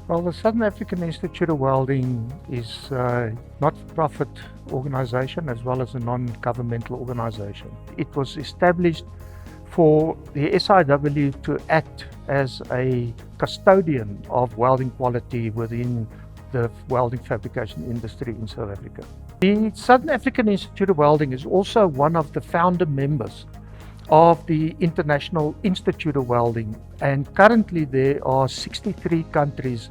Well, the Southern African Institute of Welding is a not-for-profit organization as well as a non-governmental organization. It was established for the SAIW to act as a custodian of welding quality within the welding fabrication industry in South Africa. The Southern African Institute of Welding is also one of the founder members of the International Institute of Welding, and currently there are 63 countries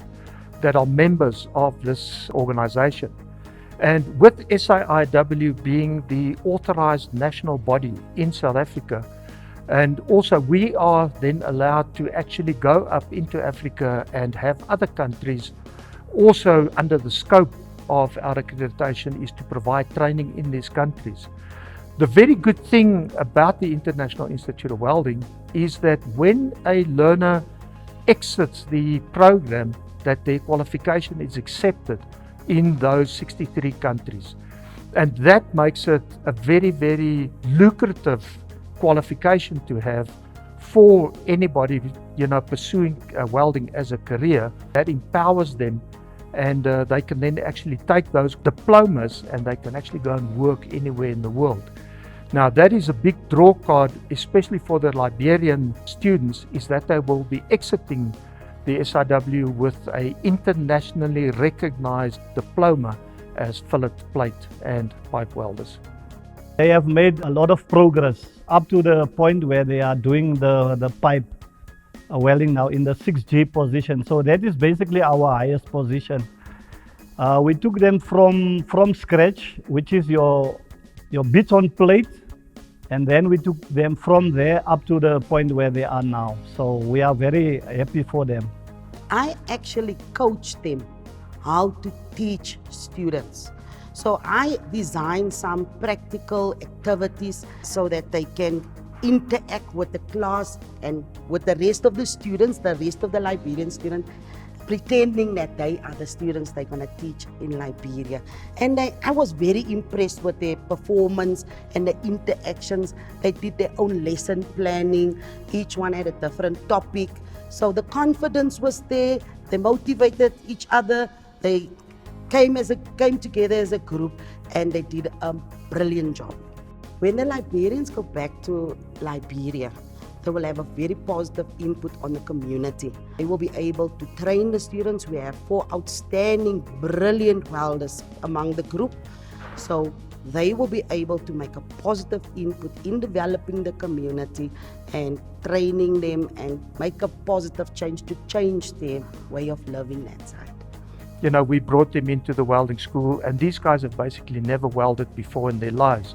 that are members of this organization. And with SAIW being the authorized national body in South Africa, and also we are then allowed to actually go up into Africa and have other countries also under the scope of our accreditation is to provide training in these countries. The very good thing about the International Institute of Welding is that when a learner exits the program, that their qualification is accepted in those 63 countries. And that makes it a very, very lucrative qualification to have for anybody, pursuing welding as a career. That empowers them, and they can then actually take those diplomas and they can actually go and work anywhere in the world. Now that is a big draw card, especially for the Liberian students, is that they will be exiting the SAIW with an internationally recognized diploma as fillet, plate and pipe welders. They have made a lot of progress up to the point where they are doing the pipe welding now in the 6G position. So that is basically our highest position. We took them from scratch, which is your bits on plate, and then we took them from there up to the point where they are now. So we are very happy for them. I actually coach them how to teach students. So I design some practical activities so that they can interact with the class and with the rest of the students, the rest of the Liberian students, pretending that they are the students they're going to teach in Liberia. And I was very impressed with their performance and the interactions. They did their own lesson planning. Each one had a different topic. So the confidence was there. They motivated each other. They came together as a group, and they did a brilliant job. When the Liberians go back to Liberia, they will have a very positive input on the community. They will be able to train the students. We have 4 outstanding, brilliant welders among the group. So they will be able to make a positive input in developing the community and training them and make a positive change to change their way of living that side. We brought them into the welding school, and these guys have basically never welded before in their lives.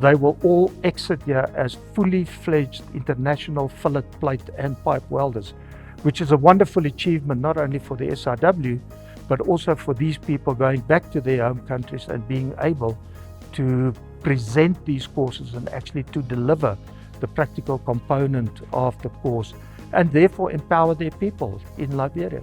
They will all exit here as fully fledged international fillet, plate and pipe welders, which is a wonderful achievement not only for the SAIW, but also for these people going back to their home countries and being able to present these courses and actually to deliver the practical component of the course, and therefore empower their people in Liberia.